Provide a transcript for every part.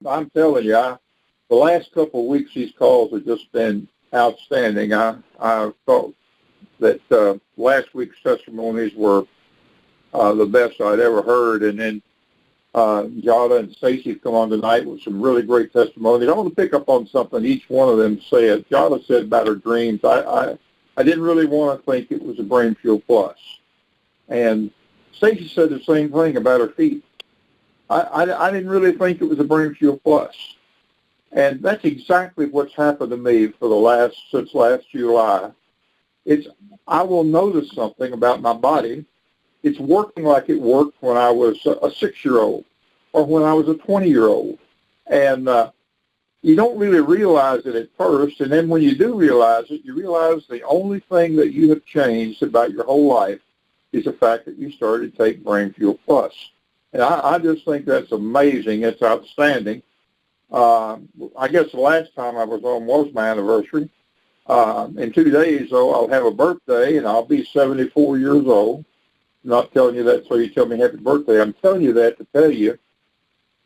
I'm telling you, the last couple of weeks, these calls have just been outstanding. I thought that last week's testimonies were the best I'd ever heard, and then Jada and Stacy come on tonight with some really great testimonies. I want to pick up on something each one of them said. Jada said about her dreams. I didn't really want to think it was a Brain Fuel Plus. And Stacy said the same thing about her feet. I didn't really think it was a Brain Fuel Plus. And that's exactly what's happened to me for since last July. I will notice something about my body. It's working like it worked when I was a 6-year-old or when I was a 20-year-old. And you don't really realize it at first. And then when you do realize it, you realize the only thing that you have changed about your whole life is the fact that you started to take Brain Fuel Plus. And I just think that's amazing. It's outstanding. I guess the last time I was on was my anniversary. In 2 days, though, I'll have a birthday, and I'll be 74 years old. I'm not telling you that so you tell me happy birthday. I'm telling you that to tell you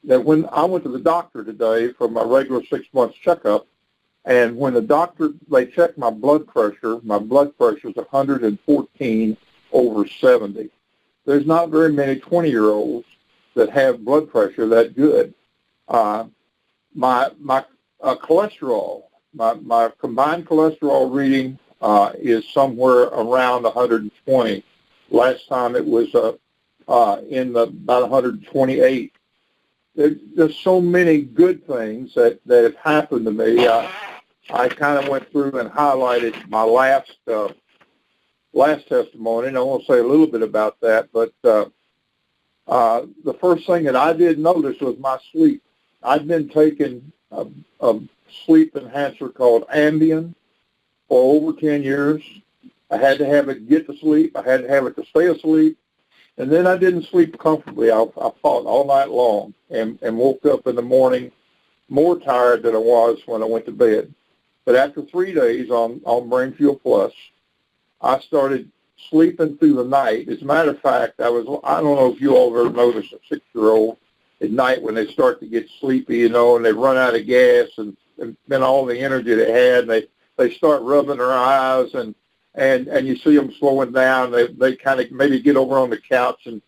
that when I went to the doctor today for my regular 6-month checkup, and when they checked my blood pressure is 114/70. There's not very many 20-year-olds that have blood pressure that good. My cholesterol, my combined cholesterol reading is somewhere around 120. Last time it was about 128. There's so many good things that have happened to me. I kind of went through and highlighted my last testimony, and I want to say a little bit about that. But the first thing that I did notice was my sleep. I'd been taking a sleep enhancer called Ambien for over 10 years. I had to have it to get to sleep. I had to have it to stay asleep. And then I didn't sleep comfortably. I fought all night long and woke up in the morning more tired than I was when I went to bed. But after 3 days on Brain Fuel Plus, I started sleeping through the night. As a matter of fact, I don't know if you all ever noticed a 6-year-old at night when they start to get sleepy, and they run out of gas and then all the energy they had, and they start rubbing their eyes, and you see them slowing down. They kind of maybe get over on the couch and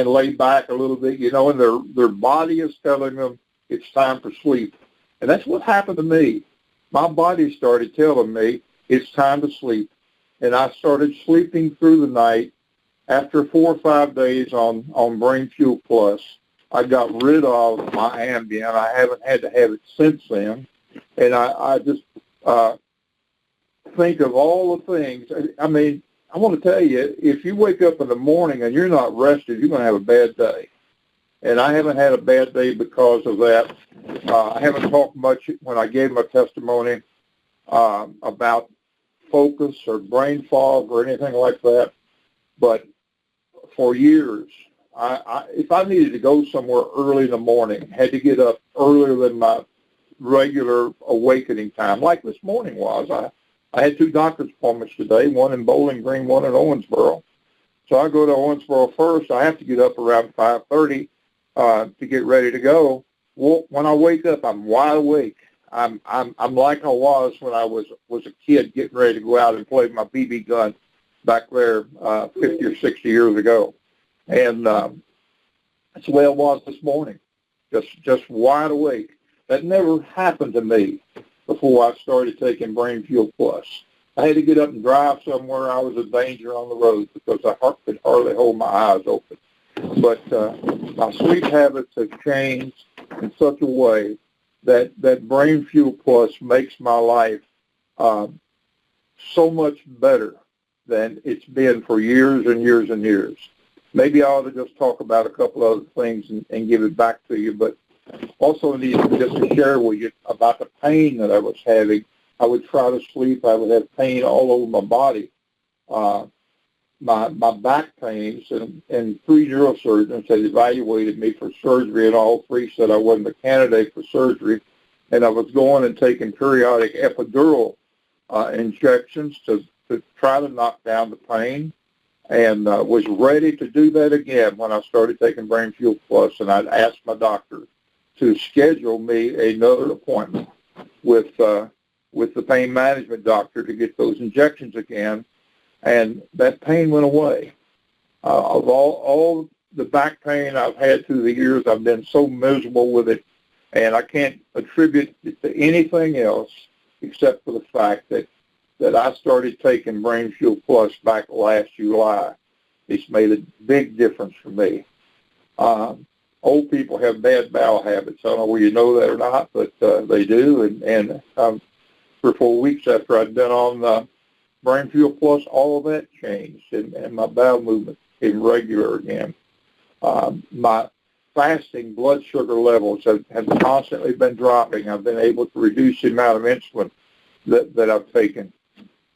lay back a little bit, and their body is telling them it's time for sleep. And that's what happened to me. My body started telling me it's time to sleep. And I started sleeping through the night. After 4 or 5 days on Brain Fuel Plus, I got rid of my Ambien. I haven't had to have it since then. And I just think of all the things. I mean, I want to tell you, if you wake up in the morning and you're not rested, you're going to have a bad day. And I haven't had a bad day because of that. I haven't talked much when I gave my testimony about focus or brain fog or anything like that. But for years, if I needed to go somewhere early in the morning, had to get up earlier than my regular awakening time, like this morning was. I had 2 doctor's appointments today, one in Bowling Green, one in Owensboro. So I go to Owensboro first. I have to get up around 5:30 to get ready to go. Well, when I wake up, I'm wide awake. I'm like I was when I was a kid getting ready to go out and play with my BB gun back there 50 or 60 years ago. And that's the way I was this morning, just wide awake. That never happened to me before I started taking Brain Fuel Plus. I had to get up and drive somewhere. I was a danger on the road because I could hardly hold my eyes open. But my sleep habits have changed in such a way that Brain Fuel Plus makes my life so much better than it's been for years and years and years. Maybe I ought to just talk about a couple other things and give it back to you, but also need just to share with you about the pain that I was having. I would try to sleep. I would have pain all over my body. My back pains, and 3 neurosurgeons had evaluated me for surgery, and all 3 said I wasn't a candidate for surgery. And I was going and taking periodic epidural injections to try to knock down the pain, and was ready to do that again when I started taking Brain Fuel Plus. And I'd asked my doctor, to schedule me another appointment with the pain management doctor to get those injections again, and that pain went away. Of all the back pain I've had through the years, I've been so miserable with it, and I can't attribute it to anything else except for the fact that I started taking Brain Fuel Plus back last July. It's made a big difference for me. Old people have bad bowel habits. I don't know whether you know that or not, but they do. And 3 or 4 weeks after I'd been on Brain Fuel Plus, all of that changed, and my bowel movement became regular again. My fasting blood sugar levels have constantly been dropping. I've been able to reduce the amount of insulin that I've taken.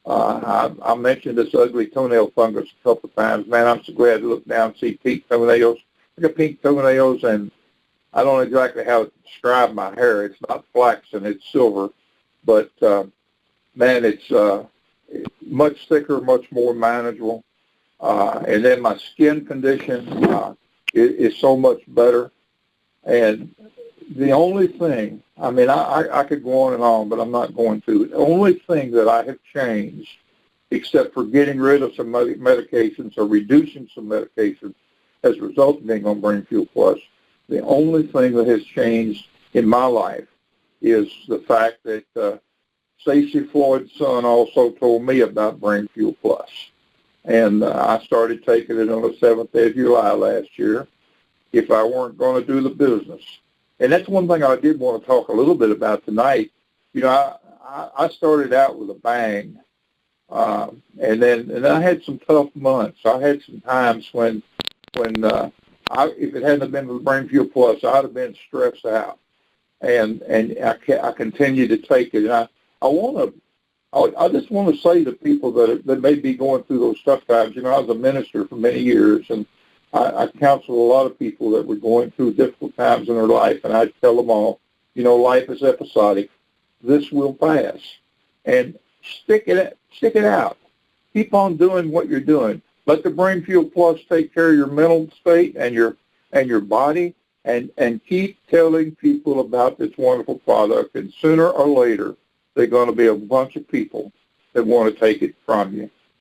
I mentioned this ugly toenail fungus a couple of times. Man, I'm so glad to look down and see pink toenails. I got pink toenails, and I don't know exactly how to describe my hair. It's not flaxen, it's silver. But, man, it's much thicker, much more manageable. And then my skin condition is so much better. And the only thing, I mean, I could go on, but I'm not going to. The only thing that I have changed, except for getting rid of some medications or reducing some medications as a result of being on Brain Fuel Plus, the only thing that has changed in my life is the fact that Stacey Floyd's son also told me about Brain Fuel Plus. And I started taking it on the 7th day of July last year if I weren't going to do the business. And that's one thing I did want to talk a little bit about tonight. You know, I started out with a bang, and then I had some tough months. I had some times when if it hadn't been for the Brain Fuel Plus, I'd have been stressed out. And I continued to take it. And I just want to say to people that may be going through those tough times. You know, I was a minister for many years, and I counseled a lot of people that were going through difficult times in their life, and I'd tell them all, you know, life is episodic. This will pass. And stick it out. Keep on doing what you're doing. Let the Brain Fuel Plus take care of your mental state and your body, and keep telling people about this wonderful product. And sooner or later, there are going to be a bunch of people that want to take it from you.